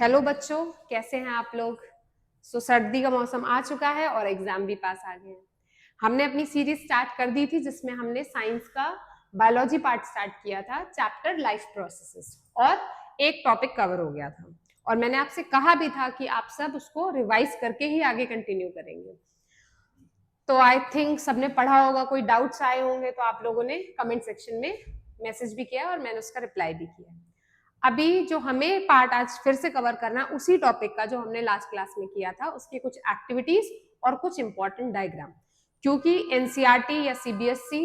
Hello बच्चों, कैसे हैं आप लोग। सर्दी का मौसम आ चुका है और एग्जाम भी पास आ गए हैं। हमने अपनी सीरीज स्टार्ट कर दी थी जिसमें हमने साइंस का बायोलॉजी पार्ट स्टार्ट किया था, चैप्टर लाइफ प्रोसेसेस, और एक टॉपिक कवर हो गया था। और मैंने आपसे कहा भी था कि आप सब उसको रिवाइज करके ही आगे कंटिन्यू करेंगे। तो आई थिंक सबने पढ़ा होगा, कोई डाउट्स आए होंगे तो आप लोगों ने कमेंट सेक्शन में मैसेज भी किया और मैंने उसका रिप्लाई भी किया। अभी जो हमें पार्ट आज फिर से कवर करना, उसी टॉपिक का जो हमने लास्ट क्लास में किया था, उसकी कुछ एक्टिविटीज और कुछ इंपॉर्टेंट डायग्राम। क्योंकि एनसीईआरटी या सीबीएसई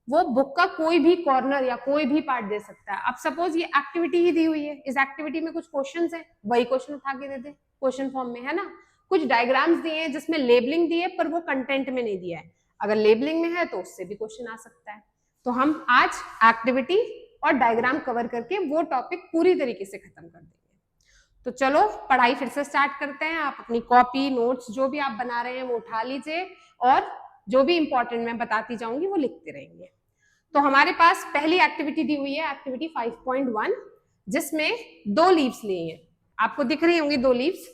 वो बुक का कोई भी कॉर्नर या कोई भी पार्ट दे सकता है। अब सपोज ये एक्टिविटी ही दी हुई है, इस एक्टिविटी में कुछ क्वेश्चंस है, वही क्वेश्चन उठा के दे दे क्वेश्चन फॉर्म में, है ना। कुछ डायग्राम्स दिए हैं जिसमें लेबलिंग दी है पर वो कंटेंट में नहीं दिया है। अगर लेबलिंग में है तो उससे भी क्वेश्चन आ सकता है। तो हम आज एक्टिविटी और डायग्राम कवर करके वो टॉपिक पूरी तरीके से खत्म कर देंगे। तो चलो पढ़ाई फिर से स्टार्ट करते हैं। आप अपनी कॉपी नोट्स जो भी आप बना रहे हैं वो उठा लीजिए और जो भी इंपॉर्टेंट मैं बताती जाऊंगी वो लिखते रहेंगे। तो हमारे पास पहली एक्टिविटी दी हुई है, एक्टिविटी 5.1, जिसमें 2 लीव्स लिए हैं। आपको दिख रही होंगी 2 लीव्स।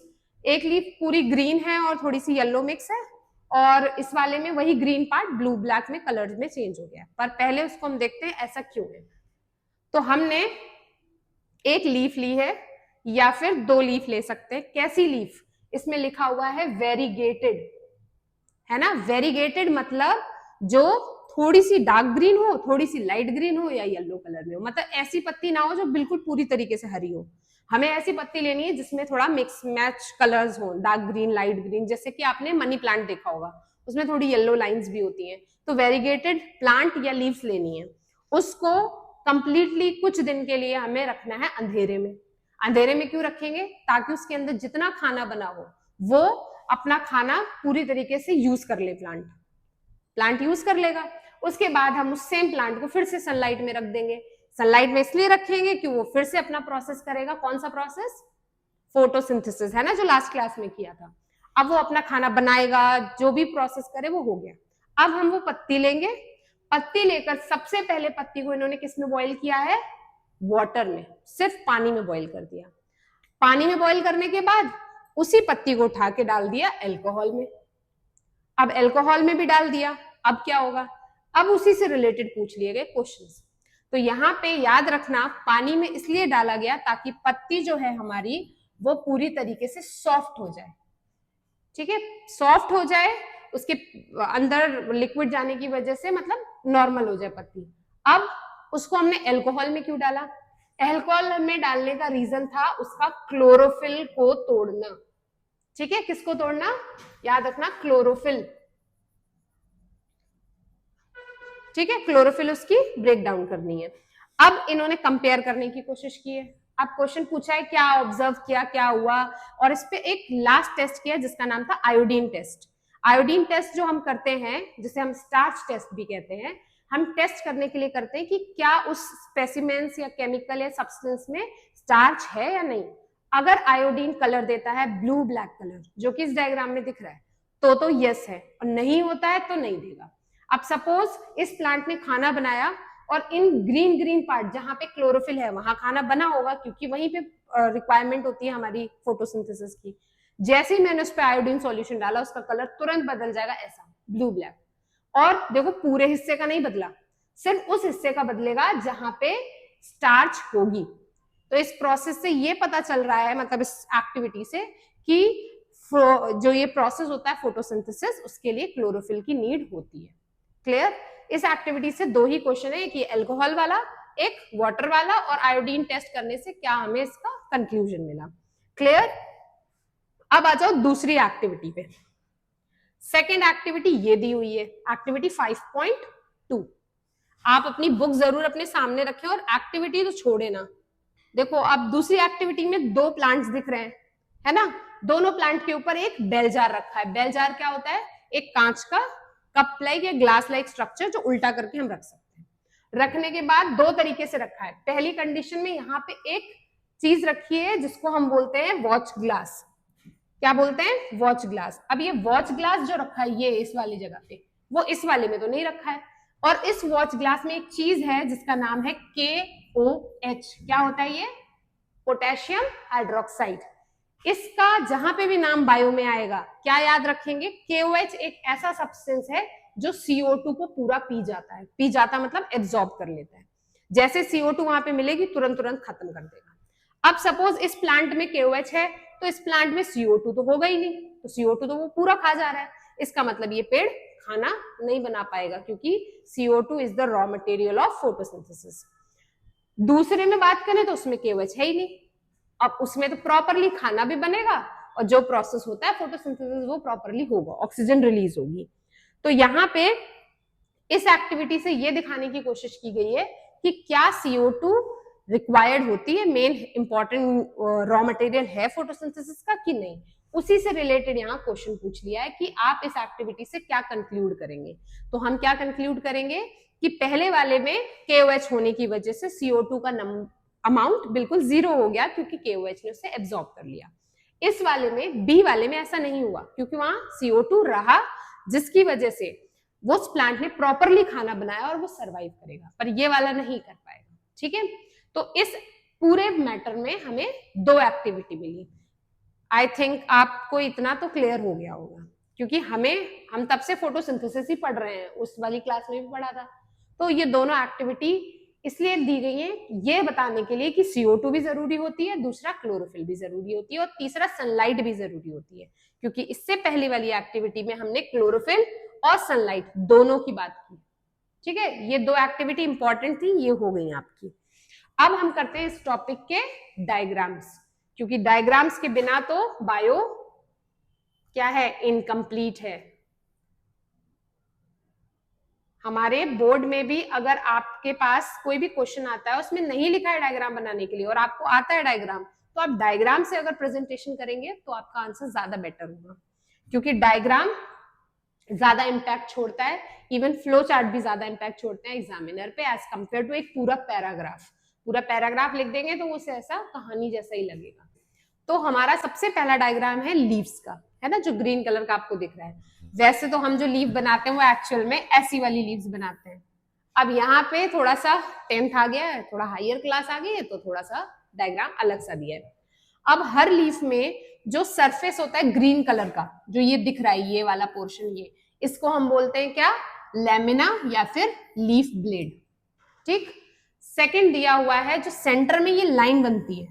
एक लीफ पूरी ग्रीन है और थोड़ी सी येलो मिक्स है, और इस वाले में वही ग्रीन पार्ट ब्लू ब्लैक में कलर्स में चेंज हो गया। पर पहले उसको हम देखते हैं ऐसा क्यों है। तो हमने एक लीफ ली है या फिर 2 लीफ ले सकते हैं। कैसी लीफ? इसमें लिखा हुआ है वेरीगेटेड, है ना। वेरीगेटेड मतलब जो थोड़ी सी डार्क ग्रीन हो, थोड़ी सी लाइट ग्रीन हो या येलो कलर में हो। मतलब ऐसी पत्ती ना हो जो बिल्कुल पूरी तरीके से हरी हो। हमें ऐसी पत्ती लेनी है जिसमें थोड़ा मिक्स मैच कलर्स हो, डार्क ग्रीन लाइट ग्रीन। जैसे कि आपने मनी प्लांट देखा होगा, उसमें थोड़ी येलो लाइंस भी होती हैं। तो वेरीगेटेड प्लांट या लीव्स लेनी है। उसको कंप्लीटली कुछ दिन के लिए हमें रखना है अंधेरे में। अंधेरे में क्यों रखेंगे? ताकि उसके अंदर जितना खाना बना हो वो अपना खाना पूरी तरीके से यूज कर ले। प्लांट यूज कर लेगा। उसके बाद हम उस सेम प्लांट को फिर से सनलाइट में रख देंगे। सनलाइट में इसलिए रखेंगे कि वो फिर से अपना प्रोसेस करेगा। कौन सा प्रोसेस? फोटोसिंथेसिस, है ना, जो लास्ट क्लास में किया था। अब वो अपना खाना बनाएगा, जो भी प्रोसेस करे वो हो गया। अब हम वो पत्ती लेंगे। पत्ती लेकर सबसे पहले पत्ती को इन्होंने किस में बॉईल किया है? वाटर में, सिर्फ पानी में बॉईल कर दिया। पानी में बॉईल करने के बाद उसी पत्ती को उठा के डाल दिया अल्कोहल में। अब अल्कोहल में भी डाल दिया। अब क्या होगा? अब उसी से रिलेटेड पूछ लिए गए क्वेश्चंस। तो यहाँ पे याद रखना, पानी में इसलिए डाला गया ताकि पत्ती जो है हमारी वो पूरी तरीके से सॉफ्ट हो जाए। ठीक है, सॉफ्ट हो जाए, उसके अंदर लिक्विड जाने की वजह से मतलब नॉर्मल हो जाए पत्ती। अब उसको हमने अल्कोहल में क्यों डाला? अल्कोहल में डालने का रीजन था उसका क्लोरोफिल को तोड़ना। ठीक है, किसको तोड़ना? याद रखना, क्लोरोफिल। ठीक है, क्लोरोफिल उसकी ब्रेक डाउन करनी है। अब इन्होंने कंपेयर करने की कोशिश की है। अब क्वेश्चन पूछा है क्या ऑब्जर्व किया, क्या हुआ, और इस पे एक लास्ट टेस्ट किया जिसका नाम था आयोडीन टेस्ट। आयोडीन टेस्ट जो हम करते हैं, जिसे हम स्टार्च टेस्ट भी कहते हैं, हम टेस्ट करने के लिए करते हैं कि क्या उस स्पेसिमेंस या केमिकल या सब्सटेंस में स्टार्च है या नहीं। अगर आयोडीन कलर देता है ब्लू ब्लैक कलर, जो कि इस डायग्राम में दिख रहा है, तो यस है, और नहीं होता है तो नहीं देगा। अब सपोज इस प्लांट ने खाना बनाया और इन ग्रीन ग्रीन पार्ट जहां पे क्लोरोफिल है वहां खाना बना होगा, क्योंकि वहीं पे रिक्वायरमेंट होती है हमारी फोटोसिंथेसिस की। जैसे ही मैंने उस पर आयोडीन सॉल्यूशन डाला, उसका कलर तुरंत बदल जाएगा, ऐसा ब्लू ब्लैक। और देखो, पूरे हिस्से का नहीं बदला, सिर्फ उस हिस्से का बदलेगा जहां पे स्टार्च होगी। तो इस प्रोसेस से ये पता चल रहा है, मतलब इस एक्टिविटी से, कि जो ये प्रोसेस होता है फोटोसिंथेसिस, उसके लिए क्लोरोफिल की नीड होती है। क्लियर? इस एक्टिविटी से 2 ही क्वेश्चन है, एक ये अल्कोहल वाला, एक वाटर वाला, और आयोडीन टेस्ट करने से क्या हमें इसका कंक्लूजन मिला। क्लियर? अब आ जाओ दूसरी एक्टिविटी पे। सेकेंड एक्टिविटी ये दी हुई है, एक्टिविटी 5.2। आप अपनी बुक जरूर अपने सामने रखें और एक्टिविटी तो छोड़े ना। देखो, अब दूसरी एक्टिविटी में 2 प्लांट्स दिख रहे हैं, है ना। दोनों प्लांट के ऊपर एक बेल जार रखा है। बेल जार क्या होता है? एक कांच का कप लाइक या ग्लास लाइक स्ट्रक्चर जो उल्टा करके हम रख सकते हैं। रखने के बाद 2 तरीके से रखा है। पहली कंडीशन में यहाँ पे एक चीज रखी है जिसको हम बोलते हैं वॉच ग्लास। क्या बोलते हैं? Watch glass. अब ये वॉच ग्लास जो रखा है ये इस वाली जगह पे, वो इस वाले में तो नहीं रखा है। और इस वॉच ग्लास में एक चीज है जिसका नाम है KOH। क्या होता है ये? Potassium hydroxide. इसका जहां पे भी नाम बायो में आएगा क्या याद रखेंगे, KOH एक ऐसा सब्सटेंस है जो CO2 को पूरा पी जाता है, पी जाता मतलब एब्जॉर्ब कर लेता है। जैसे CO2 वहां पे मिलेगी तुरंत तुरंत खत्म कर देगा। अब सपोज इस प्लांट में KOH है तो इस प्लांट में CO2 तो होगा ही नहीं, तो CO2 तो वो पूरा खा जा रहा है, इसका मतलब ये पेड़ खाना नहीं बना पाएगा क्योंकि CO2 is the raw material of photosynthesis. दूसरे में बात करें तो उसमें KOH है ही नहीं, अब उसमें तो प्रॉपरली खाना भी बनेगा और जो प्रोसेस होता है फोटोसिंथेसिस वो प्रॉपरली होगा, ऑक्सीजन रिलीज होगी। तो यहाँ पे इस एक्टिविटी से ये दिखाने की कोशिश की गई है कि क्या CO2 रिक्वायर्ड होती है, मेन इंपॉर्टेंट रॉ मटेरियल है फोटोसिंथेसिस का कि नहीं। उसी से रिलेटेड यहाँ क्वेश्चन पूछ लिया है कि आप इस एक्टिविटी से क्या कंक्लूड करेंगे। तो हम क्या कंक्लूड करेंगे कि पहले वाले में KOH होने की वजह से CO2 का अमाउंट बिल्कुल 0 हो गया क्योंकि KOH ने उसे एब्जॉर्ब कर लिया। इस वाले में B वाले में ऐसा नहीं हुआ क्योंकि वहां CO2 रहा, जिसकी वजह से वो उस प्लांट ने प्रॉपरली खाना बनाया और वो सरवाइव करेगा, पर ये वाला नहीं कर पाएगा। ठीक है, तो इस पूरे मैटर में हमें 2 एक्टिविटी मिली। आई थिंक आपको इतना तो क्लियर हो गया होगा क्योंकि हम तब से फोटोसिंथेसिस ही पढ़ रहे हैं, उस वाली क्लास में भी पढ़ा था। तो ये दोनों एक्टिविटी इसलिए दी गई है ये बताने के लिए कि CO2 भी जरूरी होती है, दूसरा क्लोरोफिल भी जरूरी होती है और तीसरा सनलाइट भी जरूरी होती है, क्योंकि इससे पहले वाली एक्टिविटी में हमने क्लोरोफिल और सनलाइट दोनों की बात की। ठीक है, ये 2 एक्टिविटी इंपॉर्टेंट थी, ये हो गई आपकी। अब हम करते हैं इस टॉपिक के डायग्राम्स, क्योंकि डायग्राम्स के बिना तो बायो क्या है, इनकम्प्लीट है। हमारे बोर्ड में भी अगर आपके पास कोई भी क्वेश्चन आता है उसमें नहीं लिखा है डायग्राम बनाने के लिए और आपको आता है डायग्राम, तो आप डायग्राम से अगर प्रेजेंटेशन करेंगे तो आपका आंसर ज्यादा बेटर होगा, क्योंकि डायग्राम ज्यादा इंपैक्ट छोड़ता है, इवन फ्लो चार्ट भी ज्यादा इंपैक्ट छोड़ते हैं एग्जामिनर पे एज कंपेयर टू एक पूरा पैराग्राफ। पूरा पैराग्राफ लिख देंगे तो उसे ऐसा कहानी जैसा ही लगेगा। तो हमारा सबसे पहला डायग्राम है लीव्स का, है ना, जो ग्रीन कलर का आपको दिख रहा है। वैसे तो हम जो लीव बनाते हैं वो एक्चुअल में ऐसी वाली लीव्स बनाते हैं। अब यहाँ पे थोड़ा सा 10th आ गया है, थोड़ा हायर क्लास आ गई है, तो थोड़ा सा डायग्राम अलग सा दिया है। अब हर लीफ में जो सरफेस होता है ग्रीन कलर का, जो ये दिख रहा है ये वाला पोर्शन, ये इसको हम बोलते हैं क्या, लेमिना या फिर लीफ ब्लेड। ठीक, सेकंड दिया हुआ है जो सेंटर में ये लाइन बनती है,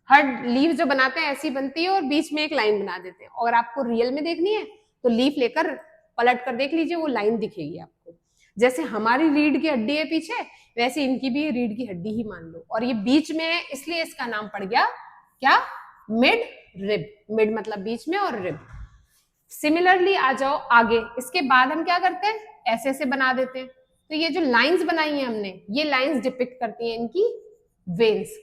हर लीफ जो बनाते हैं ऐसी बनती है और बीच में एक लाइन बना देते हैं। और आपको रियल में देखनी है तो लीफ लेकर पलट कर देख लीजिए, वो लाइन दिखेगी आपको। जैसे हमारी रीढ़ की हड्डी है पीछे, वैसे इनकी भी रीढ़ की हड्डी ही मान लो, और ये बीच में है इसलिए इसका नाम पड़ गया क्या, मिड रिब। मिड मतलब बीच में और रिब। सिमिलरली आ जाओ आगे, इसके बाद हम क्या करते हैं, ऐसे ऐसे बना देते हैं। तो ये जो लाइंस बनाई है हमने, ये लाइंस डिपिक्ट करती हैं इनकी वेन्स।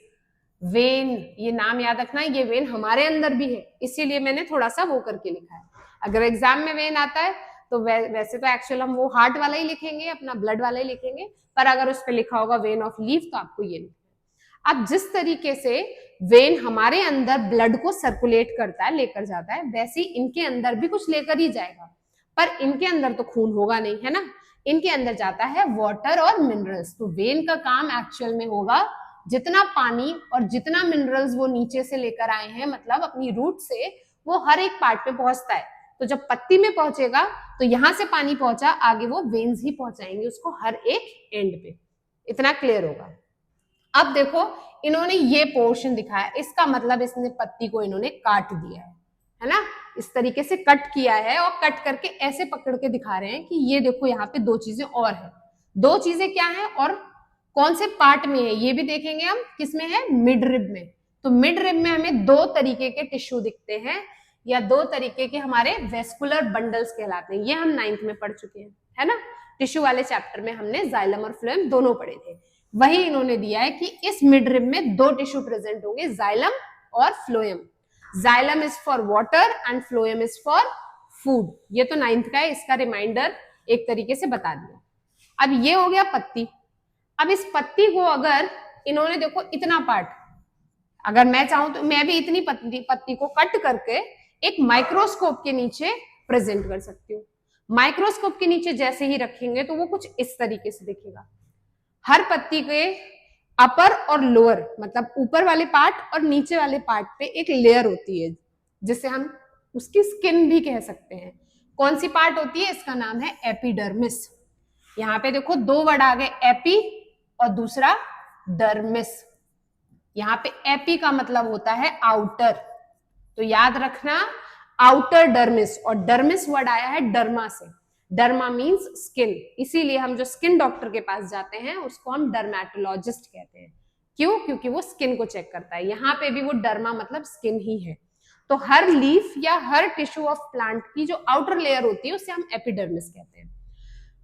वेन, ये नाम याद रखना, ये वेन हमारे अंदर भी है, इसीलिए मैंने थोड़ा सा वो करके लिखा है। अगर एग्जाम में वेन आता है तो वैसे तो एक्चुअल हम वो हार्ट वाला ही लिखेंगे, अपना ब्लड वाला ही लिखेंगे, पर अगर उस पर लिखा होगा वेन ऑफ लीफ तो आपको ये लिखना है। अब जिस तरीके से वेन हमारे अंदर ब्लड को सर्कुलेट करता है, लेकर जाता है, वैसे ही इनके अंदर भी कुछ लेकर ही जाएगा, पर इनके अंदर तो खून होगा नहीं, है ना, इनके अंदर जाता है वाटर और मिनरल्स। तो वेन का काम एक्चुअल में होगा जितना पानी और जितना मिनरल्स वो नीचे से लेकर आए हैं, मतलब अपनी रूट से, वो हर एक पार्ट पे पहुंचता है। तो जब पत्ती में पहुंचेगा तो यहां से पानी पहुंचा, आगे वो वेन्स ही पहुंचाएंगे उसको हर एक एंड पे। इतना क्लियर होगा। अब देखो इन्होंने ये पोर्शन दिखाया, इसका मतलब इसने पत्ती को इन्होंने काट दिया है ना, इस तरीके से कट किया है और कट करके ऐसे पकड़ के दिखा रहे हैं कि ये देखो यहाँ पे 2 चीजें और है। 2 चीजें क्या है और कौन से पार्ट में है ये भी देखेंगे हम, किसमें है, मिड रिब में। तो मिड रिब में हमें 2 तरीके के टिश्यू दिखते हैं, या 2 तरीके के हमारे वेस्कुलर बंडल्स कहलाते हैं। ये हम 9th में पढ़ चुके हैं, है ना, टिश्यू वाले चैप्टर में हमने जाइलम और फ्लोएम दोनों पढ़े थे। वही इन्होंने दिया है कि इस मिड रिब में 2 टिश्यू प्रेजेंट होंगे, जाइलम और phloem. Xylem is for water and phloem is for food. ये तो 9th का है, इसका रिमाइंडर एक तरीके से बता दिया। अब ये हो गया पत्ती। अब इस पत्ती को अगर इन्होंने देखो इतना पार्ट, अगर मैं चाहूं तो मैं भी इतनी पत्ती को कट करके एक माइक्रोस्कोप के नीचे प्रेजेंट कर सकती हूँ। माइक्रोस्कोप के नीचे जैसे ही रखेंगे तो वो कुछ इस तरीके से दिखेगा। हर पत्ती के अपर और लोअर, मतलब ऊपर वाले पार्ट और नीचे वाले पार्ट पे एक लेयर होती है, जिसे हम उसकी स्किन भी कह सकते हैं। कौन सी पार्ट होती है? इसका नाम है एपिडर्मिस। यहाँ पे देखो दो वर्ड आ गए, एपी और दूसरा डर्मिस। यहाँ पे एपी का मतलब होता है आउटर, तो याद रखना आउटर डर्मिस, और डर्मिस वर्ड आया है डर्मा से। डर्मा मींस स्किन, इसीलिए हम जो स्किन डॉक्टर के पास जाते हैं उसको हम डर्मेटोलॉजिस्ट कहते हैं। क्यों? क्योंकि वो स्किन को चेक करता है। यहाँ पे भी वो डर्मा मतलब स्किन ही है। तो हर लीफ या हर टिश्यू ऑफ प्लांट की जो आउटर लेयर होती है उसे हम एपिडर्मिस कहते हैं।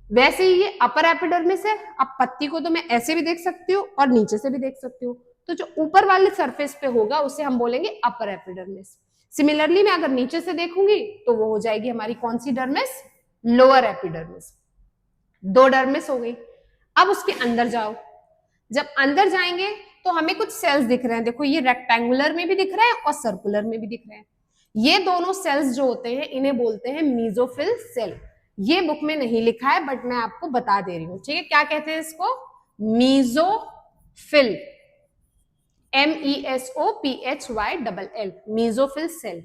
वैसे ही ये अपर एपिडर्मिस है। अब पत्ती को तो मैं ऐसे भी देख सकती हूँ और नीचे से भी देख सकती हूँ, तो जो ऊपर वाले सरफेस पे होगा उसे हम बोलेंगे अपर एपिडर्मिस। सिमिलरली मैं अगर नीचे से देखूंगी तो वो हो जाएगी हमारी कौन सी डर्मिस? Lower epidermis. दो डर्मिस हो गई। अब उसके अंदर जाओ, जब अंदर जाएंगे तो हमें कुछ सेल्स दिख रहे हैं। देखो ये रेक्टेंगुलर में भी दिख रहे हैं और सर्कुलर में भी दिख रहे हैं। ये दोनों सेल्स जो होते हैं इन्हें बोलते हैं मीजोफिल सेल। ये बुक में नहीं लिखा है बट मैं आपको बता दे रही हूं, ठीक है? क्या कहते हैं इसको? Mesophyll, MESOPHYLL, mesophyll cell.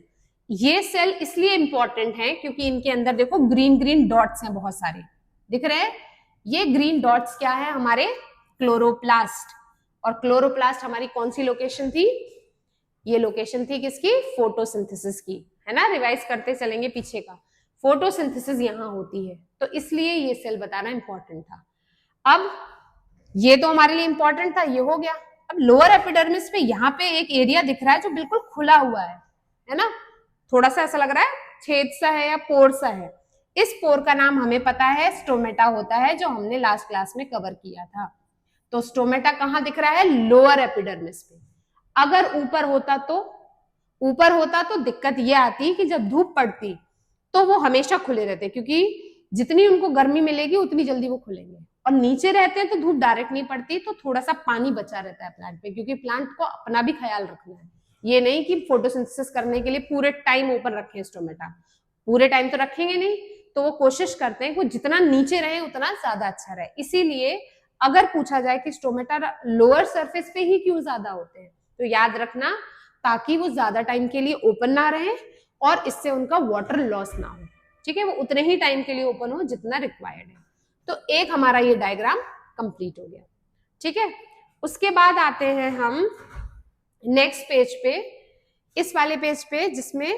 ये सेल इसलिए इंपॉर्टेंट है क्योंकि इनके अंदर देखो ग्रीन ग्रीन डॉट्स हैं, बहुत सारे दिख रहे हैं। ये ग्रीन डॉट्स क्या है? हमारे क्लोरोप्लास्ट। और क्लोरोप्लास्ट हमारी कौन सी लोकेशन थी? ये लोकेशन थी किसकी? फोटोसिंथेसिस की, है ना? रिवाइज करते चलेंगे पीछे का। फोटोसिंथेसिस यहां होती है, तो इसलिए ये सेल बताना इंपॉर्टेंट था। अब ये तो हमारे लिए इंपॉर्टेंट था, ये हो गया। अब लोअर एपिडर्मिस में यहाँ पे एक एरिया दिख रहा है जो बिल्कुल खुला हुआ है ना? थोड़ा सा ऐसा लग रहा है छेद सा है या पोर सा है। इस पोर का नाम हमें पता है स्टोमेटा होता है, जो हमने लास्ट क्लास में कवर किया था। तो स्टोमेटा कहाँ दिख रहा है? लोअर एपिडर्मिस पे। अगर ऊपर होता तो दिक्कत ये आती कि जब धूप पड़ती तो वो हमेशा खुले रहते, क्योंकि जितनी उनको गर्मी मिलेगी उतनी जल्दी वो खुलेंगे। और नीचे रहते हैं तो धूप डायरेक्ट नहीं पड़ती, तो थोड़ा सा पानी बचा रहता है प्लांट पे, क्योंकि प्लांट को अपना भी ख्याल रखना है। ये नहीं कि फोटोसिंथेसिस करने के लिए पूरे टाइम ऊपर रखें स्टोमेटा, पूरे टाइम तो रखेंगे नहीं। तो वो कोशिश करते हैं कि जितना नीचे रहे उतना ज्यादा अच्छा रहे। इसीलिए अगर पूछा जाए कि स्टोमेटा लोअर सरफेस पे ही क्यों ज्यादा होते हैं, तो याद रखना ताकि वो ज्यादा टाइम के लिए ओपन ना रहे और इससे उनका वाटर लॉस ना हो, ठीक है? वो उतने ही टाइम के लिए ओपन हो जितना रिक्वायर्ड है। तो एक हमारा ये डायग्राम कंप्लीट हो गया, ठीक है? उसके बाद आते हैं हम नेक्स्ट पेज पे, इस वाले पेज पे, जिसमें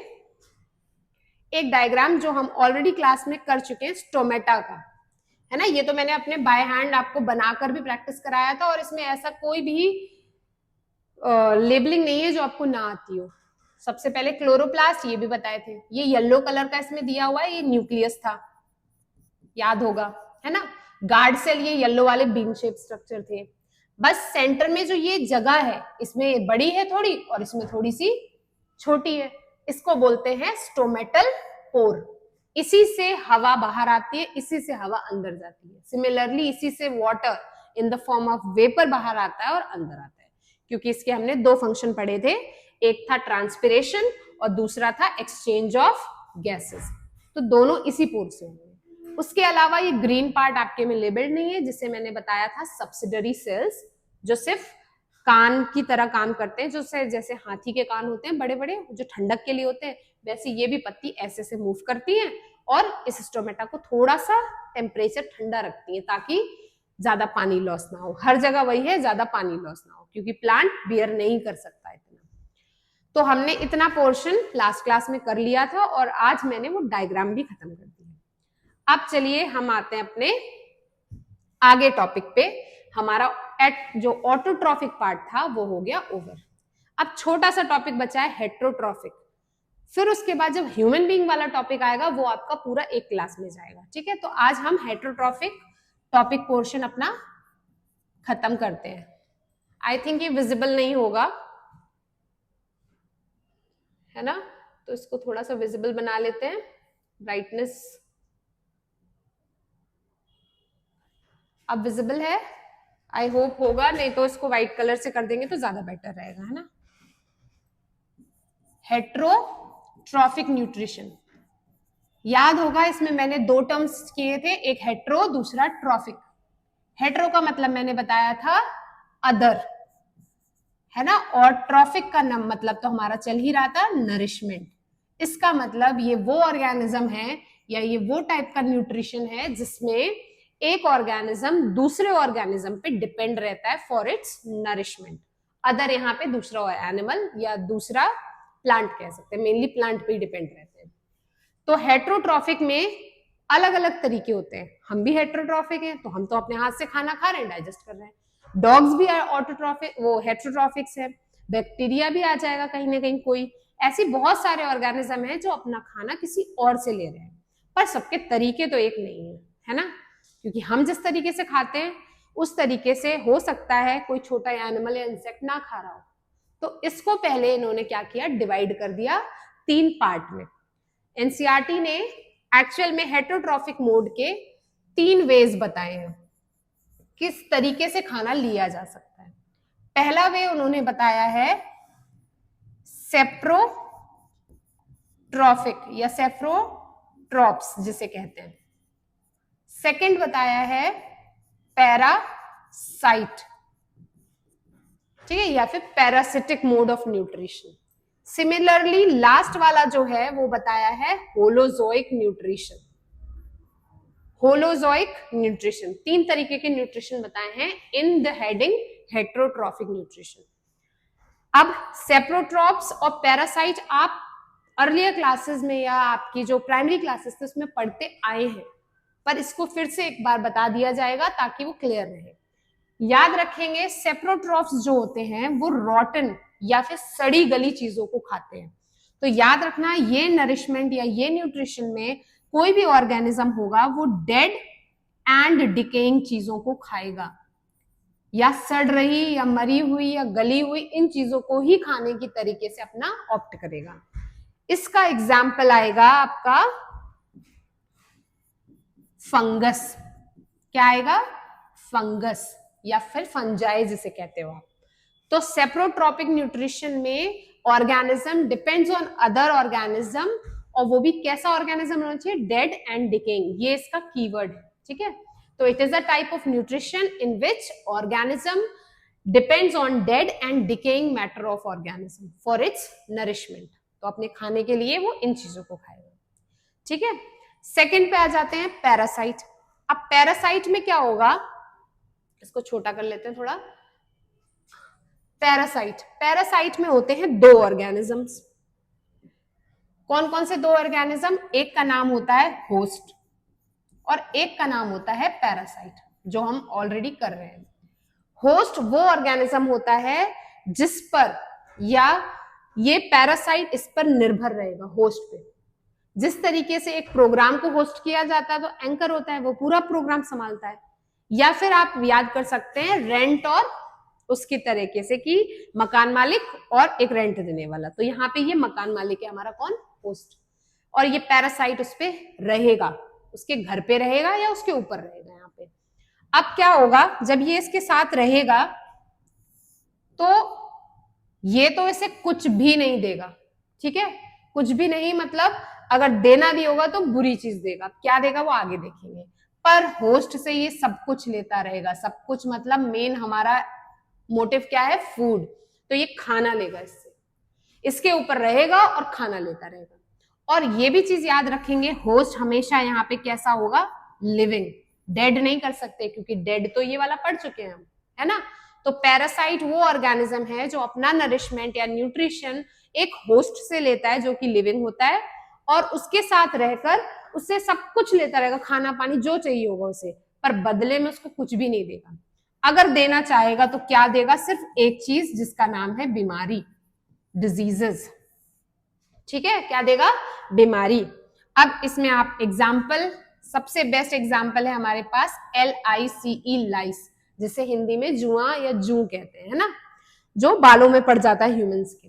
एक डायग्राम जो हम ऑलरेडी क्लास में कर चुके हैं स्टोमेटा का, है ना? ये तो मैंने अपने बाय हैंड आपको बनाकर भी प्रैक्टिस कराया था, और इसमें ऐसा कोई भी लेबलिंग नहीं है जो आपको ना आती हो। सबसे पहले क्लोरोप्लास्ट, ये भी बताए थे। ये येलो कलर का इसमें दिया हुआ है, ये न्यूक्लियस था, याद होगा, है ना? गार्ड सेल ये येलो वाले बीन शेप स्ट्रक्चर थे। बस सेंटर में जो ये जगह है इसमें बड़ी है थोड़ी और इसमें थोड़ी सी छोटी है, इसको बोलते हैं स्टोमेटल पोर। इसी से हवा बाहर आती है, इसी से हवा अंदर जाती है। सिमिलरली इसी से water in the form of vapour बाहर आता है और अंदर आता है, क्योंकि इसके हमने दो फंक्शन पढ़े थे, एक था ट्रांसपिरेशन और दूसरा था एक्सचेंज ऑफ गैसेस। तो दोनों इसी पोर से होंगे। उसके अलावा ये ग्रीन पार्ट आपके में लेबल्ड नहीं है, जिसे मैंने बताया था सब्सिडरी सेल्स, जो सिर्फ कान की तरह काम करते हैं, जो जैसे हाथी के कान होते हैं बड़े बड़े, जो ठंडक के लिए होते हैं, वैसे ये भी पत्ती ऐसे से मूव करती हैं और इस स्टोमेटा को थोड़ा सा टेम्परेचर ठंडा रखती है ताकि ज्यादा पानी लॉस ना हो। हर जगह वही है, ज्यादा पानी लॉस ना हो, क्योंकि प्लांट बियर नहीं कर सकता इतना। तो हमने इतना पोर्शन लास्ट क्लास में कर लिया था और आज मैंने वो डायग्राम भी खत्म कर दिया। अब चलिए हम आते हैं अपने आगे टॉपिक पे। हमारा जो ऑटोट्रॉफिक पार्ट था वो हो गया ओवर। अब छोटा सा टॉपिक बचा है हेट्रोट्रॉफिक। फिर उसके बाद जब ह्यूमन बीइंग वाला टॉपिक आएगा वो आपका पूरा एक क्लास में जाएगा, ठीक है? तो आज हम हेट्रोट्रॉफिक टॉपिक पोर्शन अपना खत्म करते हैं। आई थिंक ये विजिबल नहीं होगा, है ना? तो इसको थोड़ा सा विजिबल बना लेते हैं, ब्राइटनेस। अब विजिबल है? आई होप होगा, नहीं तो इसको व्हाइट कलर से कर देंगे तो ज्यादा बेटर रहेगा, है ना? हेट्रोट्रॉफिक न्यूट्रिशन याद होगा, इसमें मैंने दो टर्म्स किए थे, एक हेट्रो दूसरा ट्रॉफिक। हेट्रो का मतलब मैंने बताया था अदर, है ना? और ट्रॉफिक का मतलब तो हमारा चल ही रहा था नरिशमेंट। इसका मतलब ये वो ऑर्गेनिज्म है या ये वो टाइप का न्यूट्रिशन है जिसमें एक ऑर्गेनिज्म दूसरे ऑर्गेनिज्म पे डिपेंड रहता है फॉर इट्स नरिशमेंट। अदर यहाँ पे दूसरा एनिमल या दूसरा प्लांट कह सकते हैं, मेनली प्लांट पे ही डिपेंड रहते हैं। तो हेट्रोट्रॉफिक में अलग अलग तरीके होते हैं। हम भी हेट्रोट्रॉफिक हैं, तो हम तो अपने हाथ से खाना खा रहे हैं, डाइजेस्ट कर रहे हैं। डॉग्स भी ऑटोट्रॉफिक, वो हेट्रोट्रॉफिक्स है। बैक्टीरिया भी आ जाएगा कहीं ना कहीं कोई। ऐसी बहुत सारे ऑर्गेनिज्म हैं जो अपना खाना किसी और से ले रहे हैं, पर सबके तरीके तो एक नहीं है ना। क्योंकि हम जिस तरीके से खाते हैं उस तरीके से हो सकता है कोई छोटा एनिमल या इंसेक्ट ना खा रहा हो। तो इसको पहले इन्होंने क्या किया, डिवाइड कर दिया 3 पार्ट में। एनसीईआरटी ने एक्चुअल में हेट्रोट्रॉफिक मोड के 3 वेज बताए हैं किस तरीके से खाना लिया जा सकता है। पहला वे उन्होंने बताया है सेप्रोट्रॉफिक या सेफ्रोट्रॉप्स जिसे कहते हैं। सेकंड बताया है पैरासाइट, ठीक है, या फिर parasitic mode of nutrition. Similarly last वाला जो है वो बताया है होलोजोइक न्यूट्रिशन। होलोजोइक न्यूट्रिशन, 3 तरीके के न्यूट्रिशन बताए हैं in the heading heterotrophic nutrition. अब सेप्रोट्रॉप्स और पैरासाइट आप अर्लियर क्लासेस में या आपकी जो प्राइमरी क्लासेस थे उसमें पढ़ते आए हैं, पर इसको फिर से एक बार बता दिया जाएगा ताकि वो क्लियर रहे। याद रखेंगे सेप्रोट्रॉप्स जो होते हैं वो रॉटन या फिर सड़ी गली चीजों को खाते हैं। तो याद रखना ये नरिशमेंट या ये न्यूट्रिशन में कोई भी ऑर्गेनिज्म होगा वो डेड एंड डिकेइंग चीजों को खाएगा, या सड़ रही या मरी हुई या गली हुई इन चीजों को ही खाने की तरीके से अपना ऑप्ट करेगा। इसका एग्जाम्पल आएगा आपका फंगस। क्या आएगा? फंगस या फिर फंजाई जिसे कहते हो आप। तो सेप्रोट्रॉपिक न्यूट्रिशन में organism depends on other organism, और वो भी कैसा ऑर्गेनिज्म होना चाहिए? डेड एंड डिकेइंग, ये इसका कीवर्ड है, ठीक है। तो it is a type of nutrition in which organism depends on dead and decaying matter of organism for its nourishment. तो अपने खाने के लिए वो इन चीजों को खाएगा, ठीक है। सेकेंड पे आ जाते हैं पैरासाइट। अब पैरासाइट में क्या होगा, इसको छोटा कर लेते हैं थोड़ा। पैरासाइट में होते हैं 2 ऑर्गेनिजम्स। कौन कौन से 2 ऑर्गेनिज्म? एक का नाम होता है होस्ट और एक का नाम होता है पैरासाइट, जो हम ऑलरेडी कर रहे हैं। होस्ट वो ऑर्गेनिज्म होता है जिस पर, या ये पैरासाइट इस पर निर्भर रहेगा, होस्ट पे। जिस तरीके से एक प्रोग्राम को होस्ट किया जाता है तो एंकर होता है, वो पूरा प्रोग्राम संभालता है। या फिर आप याद कर सकते हैं रेंट और उसकी तरीके से कि मकान मालिक और एक रेंट देने वाला। तो यहाँ पे ये मकान मालिक है हमारा, कौन? होस्ट। और ये पैरासाइट उस पे रहेगा, उसके घर पे रहेगा या उसके ऊपर रहेगा यहाँ पे। अब क्या होगा, जब ये इसके साथ रहेगा तो ये तो इसे कुछ भी नहीं देगा, ठीक है। कुछ भी नहीं मतलब अगर देना भी होगा तो बुरी चीज देगा। क्या देगा वो आगे देखेंगे। पर होस्ट से ये सब कुछ लेता रहेगा। सब कुछ मतलब मेन हमारा मोटिव क्या है? फूड। तो ये खाना लेगा इससे, इसके ऊपर रहेगा और खाना लेता रहेगा। और ये भी चीज याद रखेंगे, होस्ट हमेशा यहाँ पे कैसा होगा? लिविंग। डेड नहीं कर सकते, क्योंकि डेड तो ये वाला पढ़ चुके हैं हम, है ना। तो पैरासाइट वो ऑर्गेनिज्म है जो अपना नरिशमेंट या न्यूट्रिशन एक होस्ट से लेता है जो कि लिविंग होता है, और उसके साथ रहकर उससे सब कुछ लेता रहेगा, खाना पानी जो चाहिए होगा उसे, पर बदले में उसको कुछ भी नहीं देगा। अगर देना चाहेगा तो क्या देगा? सिर्फ एक चीज जिसका नाम है बीमारी, डिजीजेस, ठीक है। क्या देगा? बीमारी। अब इसमें आप एग्जाम्पल, सबसे बेस्ट एग्जाम्पल है हमारे पास LICE, लाइस, जिसे हिंदी में जुआ या जू कहते हैं, है ना, जो बालों में पड़ जाता है ह्यूमंस के।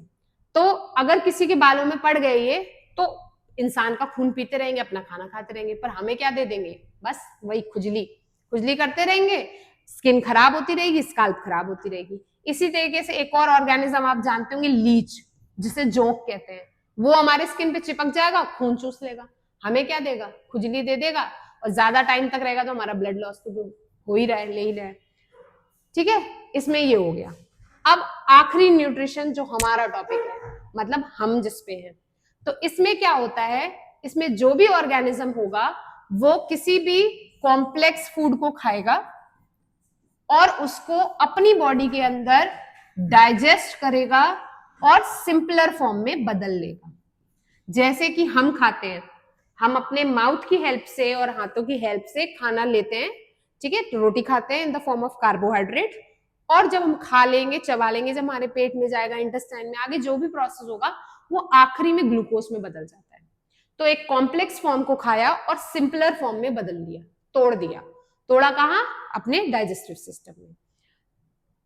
तो अगर किसी के बालों में पड़ गए ये, तो इंसान का खून पीते रहेंगे, अपना खाना खाते रहेंगे, पर हमें क्या दे देंगे? बस वही खुजली खुजली करते रहेंगे, स्किन खराब होती रहेगी, स्काल्प खराब होती रहेगी। इसी तरीके से एक और ऑर्गेनिज्म आप जानते होंगे, लीच, जिसे जोंक कहते हैं। वो हमारे स्किन पे चिपक जाएगा, खून चूस लेगा, हमें क्या देगा? खुजली दे देगा, और ज्यादा टाइम तक रहेगा तो हमारा ब्लड लॉस तो हो ही रहा है, ले ही रहा है, ठीक है। इसमें ये हो गया। अब आखिरी न्यूट्रिशन जो हमारा टॉपिक है, मतलब हम जिस पे हैं, तो इसमें क्या होता है, इसमें जो भी ऑर्गेनिज्म होगा वो किसी भी कॉम्प्लेक्स फूड को खाएगा और उसको अपनी बॉडी के अंदर डाइजेस्ट करेगा और सिंपलर फॉर्म में बदल लेगा। जैसे कि हम खाते हैं, हम अपने माउथ की हेल्प से और हाथों की हेल्प से खाना लेते हैं, ठीक है, रोटी खाते हैं in the form of carbohydrate, और जब हम खा लेंगे, चबा लेंगे, जब हमारे पेट में जाएगा, इंटेस्टाइन में आगे जो भी प्रोसेस होगा वो आखिरी में ग्लूकोज में बदल जाता है। तो एक कॉम्प्लेक्स फॉर्म को खाया और सिंपलर फॉर्म में बदल दिया, तोड़ दिया। तोड़ा कहाँ? अपने डाइजेस्टिव सिस्टम में।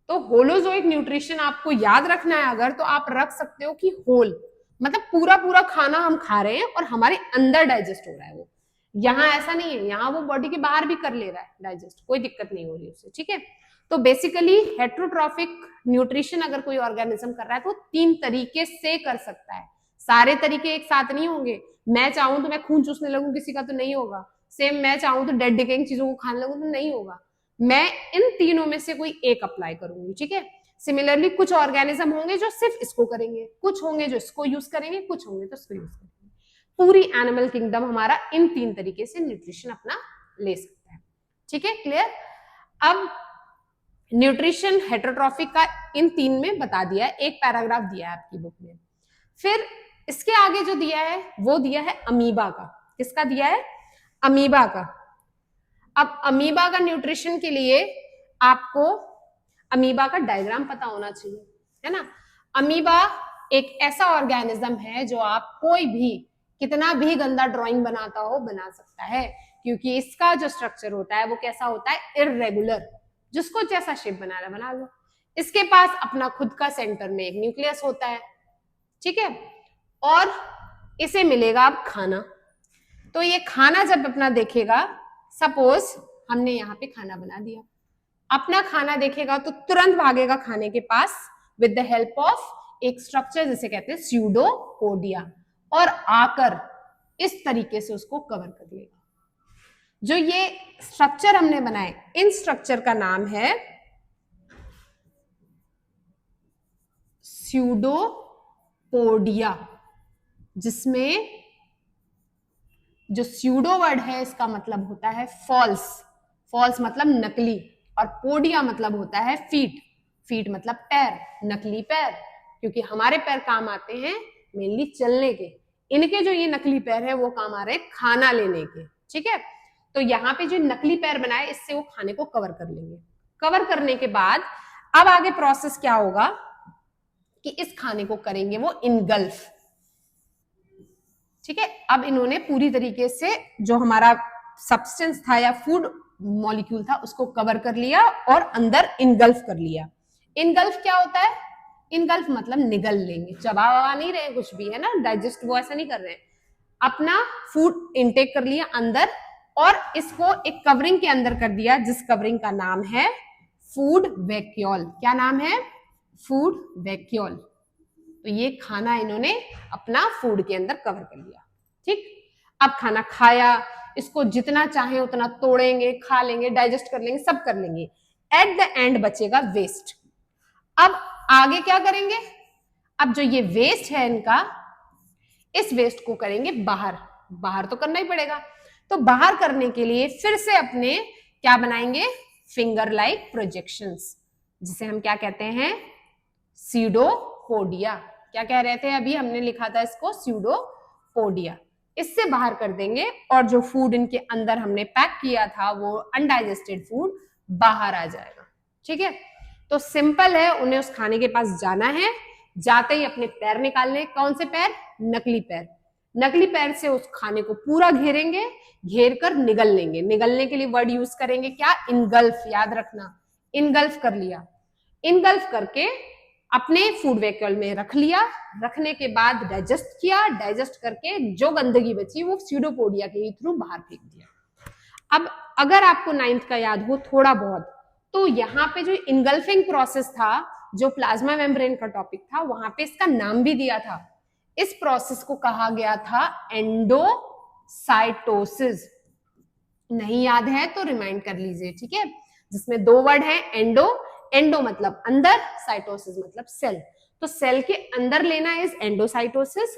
तो होलोजोइक न्यूट्रिशन आपको याद रखना है अगर, तो आप रख सकते हो कि होल मतलब पूरा पूरा खाना हम खा रहे हैं और हमारे अंदर डाइजेस्ट हो रहा है वो। यहाँ ऐसा नहीं है, यहाँ वो बॉडी के बाहर भी कर ले रहा है डाइजेस्ट, कोई दिक्कत नहीं हो रही उससे, ठीक है। तो बेसिकली हेट्रोट्रॉफिक न्यूट्रिशन अगर कोई ऑर्गेनिज्म कर रहा है तो 3 तरीके से कर सकता है, सारे तरीके एक साथ नहीं होंगे। मैं चाहूं तो मैं खून चूसने लगूं किसी का, तो नहीं होगा। सेम मैं चाहूं तो डेड डिकेइंग चीजों को खाने लगूं, तो नहीं होगा। मैं इन तीनों में से कोई एक अप्लाई करूंगी, ठीक है। सिमिलरली कुछ ऑर्गेनिज्म होंगे जो सिर्फ इसको करेंगे, कुछ होंगे जो इसको यूज करेंगे, कुछ होंगे तो इसको यूज करेंगे। पूरी एनिमल किंगडम हमारा इन 3 तरीके से न्यूट्रिशन अपना ले सकता है, ठीक है, क्लियर। अब न्यूट्रिशन हेटेरोट्रॉफिक का इन 3 में बता दिया है, एक पैराग्राफ दिया है आपकी बुक में। फिर इसके आगे जो दिया है वो दिया है अमीबा का। किसका दिया है? अमीबा का। अब अमीबा का न्यूट्रिशन के लिए आपको अमीबा का डायग्राम पता होना चाहिए, है ना। अमीबा एक ऐसा ऑर्गेनिज्म है जो आप कोई भी कितना भी गंदा ड्राइंग बनाता हो बना सकता है, क्योंकि इसका जो स्ट्रक्चर होता है वो कैसा होता है? इररेगुलर। जिसको जैसा शेप बनाना बना लो। इसके पास अपना खुद का सेंटर में एक न्यूक्लियस होता है, ठीक है, और इसे मिलेगा अब खाना। तो ये खाना जब अपना देखेगा, सपोज हमने यहाँ पे खाना बना दिया, अपना खाना देखेगा तो तुरंत भागेगा खाने के पास विद द हेल्प ऑफ एक स्ट्रक्चर जिसे कहते हैं स्यूडोपोडिया, और आकर इस तरीके से उसको कवर कर लेगा। जो ये स्ट्रक्चर हमने बनाए, इन स्ट्रक्चर का नाम है स्यूडोपोडिया, जिसमें जो स्यूडो वर्ड है इसका मतलब होता है फॉल्स, फॉल्स मतलब नकली, और पोडिया मतलब होता है फीट, फीट मतलब पैर, नकली पैर, क्योंकि हमारे पैर काम आते हैं मेनली चलने के, इनके जो ये नकली पैर है वो काम आ रहे हैं खाना लेने के, ठीक है। तो यहाँ पे जो नकली पैर बनाए इससे वो खाने को कवर कर लेंगे। कवर करने के बाद अब आगे प्रोसेस क्या होगा कि इस खाने को करेंगे वो इनगल्फ, ठीक है। अब इन्होंने पूरी तरीके से जो हमारा सब्सटेंस था या फूड मॉलिक्यूल था उसको कवर कर लिया और अंदर इनगल्फ कर लिया। इनगल्फ क्या होता है? इनगल्फ मतलब निगल लेंगे, चबा नहीं रहे कुछ भी, है ना, डाइजेस्ट वो ऐसा नहीं कर रहे हैं, अपना फूड इनटेक कर लिया अंदर और इसको एक कवरिंग के अंदर कर दिया, जिस कवरिंग का नाम है फूड वैक्यूल। क्या नाम है? Food vacuole. तो ये खाना इन्होंने अपना फूड के अंदर कवर कर लिया, ठीक। अब खाना खाया, इसको जितना चाहे उतना तोड़ेंगे, खा लेंगे, डाइजेस्ट कर लेंगे, सब कर लेंगे। एट द एंड बचेगा वेस्ट। अब आगे क्या करेंगे? अब जो ये वेस्ट है इनका, इस वेस्ट को करेंगे बाहर, बाहर तो करना ही पड़ेगा। तो बाहर करने के लिए फिर से अपने क्या बनाएंगे? फिंगर लाइक प्रोजेक्शंस, जिसे हम क्या कहते हैं? स्यूडोपोडिया। क्या कह रहे थे अभी? हमने लिखा था इसको स्यूडोपोडिया। इससे बाहर कर देंगे और जो फूड इनके अंदर हमने पैक किया था वो अनडाइजेस्टेड फूड बाहर आ जाएगा, ठीक है। तो सिंपल है, उन्हें उस खाने के पास जाना है, जाते ही अपने पैर निकालने। कौन से पैर? नकली पैर। नकली पैर से उस खाने को पूरा घेरेंगे, घेर कर निगल लेंगे। निगलने के लिए वर्ड यूज करेंगे क्या? इनगल्फ। याद रखना, इनगल्फ कर लिया। इनगल्फ करके अपने फूड वैक्यूल में रख लिया। रखने के बाद डाइजेस्ट किया, डाइजेस्ट करके जो गंदगी बची वो स्यूडोपोडिया के थ्रू बाहर फेंक दिया। अब अगर आपको 9th का याद हो थोड़ा बहुत, तो यहाँ पे जो इनगल्फिंग प्रोसेस था, जो प्लाज्मा मेम्ब्रेन का टॉपिक था, वहां पे इसका नाम भी दिया था। इस प्रोसेस को कहा गया था एंडोसाइटोसिस। नहीं याद है तो रिमाइंड कर लीजिए, ठीक है। जिसमें 2 वर्ड है, एंडो, एंडो मतलब अंदर, साइटोसिस मतलब सेल। तो सेल के अंदर लेना इज एंडोसाइटोसिस,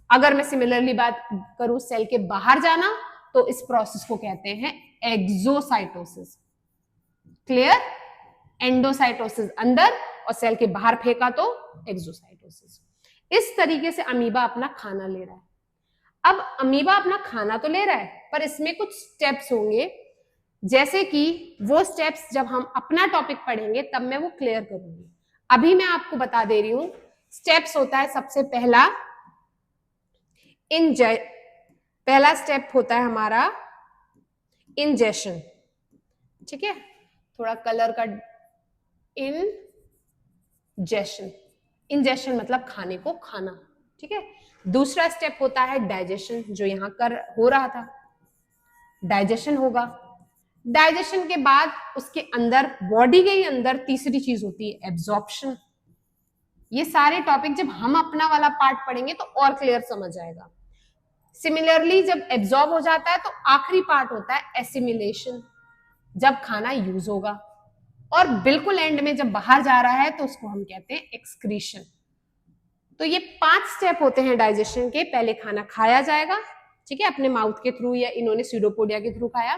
अगर मैं सिमिलरली बात करूं सेल के बाहर जाना, तो इस प्रोसेस को कहते हैं एक्सोसाइटोसिस। क्लियर? एंडोसाइटोसिस अंदर और सेल के बाहर फेंका तो एक्सोसाइटोसिस। इस तरीके से अमीबा अपना खाना ले रहा है। अब अमीबा अपना खाना तो ले रहा है, पर इसमें कुछ स्टेप्स होंगे, जैसे कि वो स्टेप्स जब हम अपना टॉपिक पढ़ेंगे तब मैं वो क्लियर करूंगी। अभी मैं आपको बता दे रही हूं। स्टेप्स होता है सबसे पहला पहला स्टेप होता है हमारा इंजेशन। ठीक है, थोड़ा कलर का, इंजेशन, इंजेशन मतलब खाने को खाना। ठीक है, दूसरा स्टेप होता है डाइजेशन, जो यहां कर हो रहा था, डाइजेशन होगा। डाइजेशन के बाद उसके अंदर, बॉडी के ही अंदर तीसरी चीज होती है एब्जॉर्प्शन। ये सारे टॉपिक जब हम अपना वाला पार्ट पढ़ेंगे तो और क्लियर समझ आएगा। सिमिलरली जब एब्जॉर्ब हो जाता है तो आखिरी पार्ट होता है एसिमिलेशन, जब खाना यूज होगा। और बिल्कुल एंड में जब बाहर जा रहा है तो उसको हम कहते हैं एक्सक्रीशन। तो ये 5 स्टेप होते हैं डाइजेशन के। पहले खाना खाया जाएगा, ठीक है, अपने माउथ के थ्रू या इन्होंने स्यूडोपोडिया के थ्रू खाया,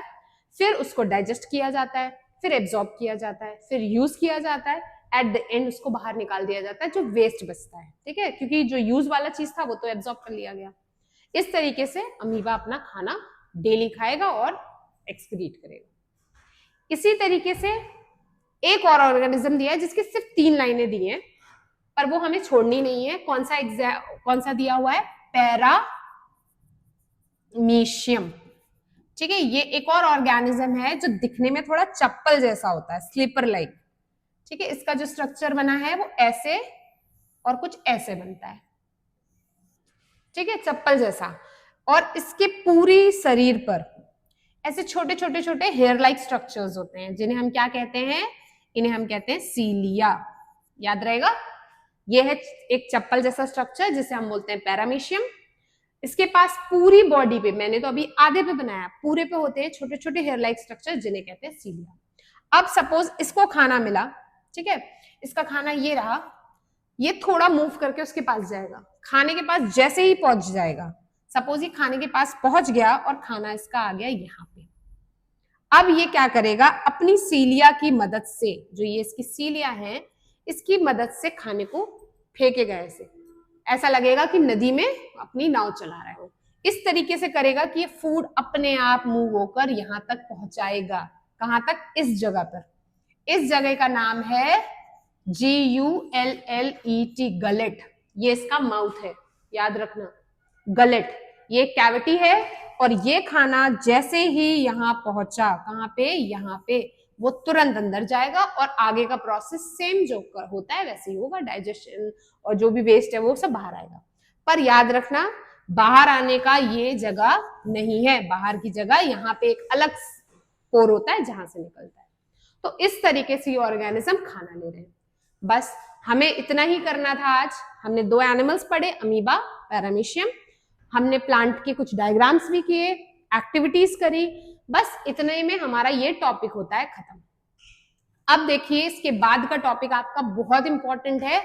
फिर उसको डाइजेस्ट किया जाता है, फिर एब्जॉर्ब किया जाता है, फिर यूज किया जाता है, एट द एंड उसको बाहर निकाल दिया जाता है जो वेस्ट बचता है। ठीक है, क्योंकि जो यूज वाला चीज था वो तो एब्जॉर्ब कर लिया गया। इस तरीके से अमीबा अपना खाना डेली खाएगा और एक्सक्रीट करेगा। इसी तरीके से एक और ऑर्गेनिज्म दिया है जिसकी सिर्फ 3 लाइनें दी हैं, पर वो हमें छोड़नी नहीं है। कौन सा दिया हुआ है? पैरामीशियम। ठीक है, ये एक और ऑर्गेनिज्म है जो दिखने में थोड़ा चप्पल जैसा होता है, स्लीपर लाइक। ठीक है, इसका जो स्ट्रक्चर बना है वो ऐसे और कुछ ऐसे बनता है। ठीक है, चप्पल जैसा। और इसके पूरी शरीर पर ऐसे छोटे छोटे छोटे हेयर लाइक स्ट्रक्चर्स होते हैं, जिन्हें हम क्या कहते हैं? इन्हें हम कहते हैं सीलिया। याद रहेगा, ये है एक चप्पल जैसा स्ट्रक्चर जिसे हम बोलते हैं पैरामीशियम। इसके पास पूरी बॉडी पे, मैंने तो अभी आधे पे बनाया, पूरे पे होते हैं छोटे छोटे हेयर लाइक स्ट्रक्चर जिन्हें कहते हैं सीलिया। अब सपोज इसको खाना मिला, ठीक है, इसका खाना ये रहा, ये थोड़ा मूव करके उसके पास जाएगा। खाने के पास जैसे ही पहुंच जाएगा, सपोज ये खाने के पास पहुंच गया और खाना इसका आ गया यहाँ पे, अब ये क्या करेगा? अपनी सीलिया की मदद से, जो ये इसकी सीलिया है, इसकी मदद से खाने को फेंकेगा। ऐसा लगेगा कि नदी में अपनी नाव चला रहा है। इस तरीके से करेगा कि ये फूड अपने आप मूव होकर यहां तक पहुंचाएगा। कहां तक? इस जगह पर। इस जगह का नाम है GULLET, गलेट। ये इसका माउथ है, याद रखना, गलेट। ये कैविटी है और ये खाना जैसे ही यहां पहुंचा, कहां पे? यहां पे, वो तुरंत अंदर जाएगा और आगे का प्रोसेस सेम जो होता है वैसे ही होगा, डाइजेशन और जो भी वेस्ट है वो सब बाहर आएगा। पर याद रखना, बाहर आने का ये जगह नहीं है, बाहर की जगह यहाँ पे एक अलग पोर होता है जहां से निकलता है। तो इस तरीके से ये ऑर्गेनिज्म खाना ले रहे हैं। बस हमें इतना ही करना था आज। हमने 2 एनिमल्स पढ़े, अमीबा, पैरामीशियम। हमने प्लांट के कुछ डायग्राम्स भी किए, एक्टिविटीज करी। बस इतने में हमारा ये टॉपिक होता है खत्म। अब देखिए, इसके बाद का टॉपिक आपका बहुत इंपॉर्टेंट है,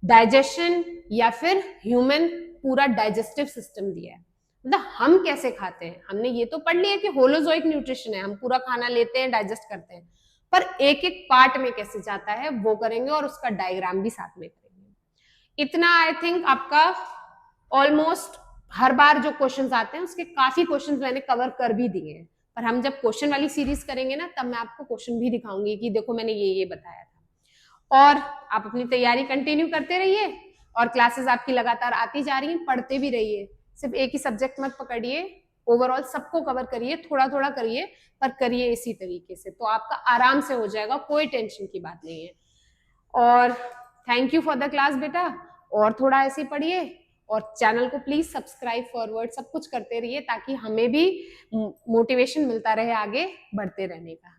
डाइजेशन या फिर ह्यूमन पूरा डाइजेस्टिव सिस्टम दिया है, मतलब हम कैसे खाते हैं। हमने ये तो पढ़ लिया कि होलोजोइक न्यूट्रिशन है, हम पूरा खाना लेते हैं, डाइजेस्ट करते हैं, पर एक एक पार्ट में कैसे जाता है वो करेंगे और उसका डायग्राम भी साथ में करेंगे। इतना आई थिंक आपका ऑलमोस्ट हर बार जो क्वेश्चंस आते हैं उसके काफी क्वेश्चंस मैंने कवर कर भी दिए हैं, पर हम जब क्वेश्चन वाली सीरीज करेंगे ना तब मैं आपको क्वेश्चन भी दिखाऊंगी कि देखो मैंने ये बताया था। और आप अपनी तैयारी कंटिन्यू करते रहिए और क्लासेस आपकी लगातार आती जा रही हैं, पढ़ते भी रहिए। सिर्फ एक ही सब्जेक्ट मत पकड़िए, ओवरऑल सबको कवर करिए, थोड़ा थोड़ा करिए, पर करिए इसी तरीके से, तो आपका आराम से हो जाएगा, कोई टेंशन की बात नहीं है। और thank you for the class बेटा, और थोड़ा ऐसे पढ़िए और चैनल को प्लीज सब्सक्राइब, फॉरवर्ड सब कुछ करते रहिए ताकि हमें भी मोटिवेशन मिलता रहे आगे बढ़ते रहने का।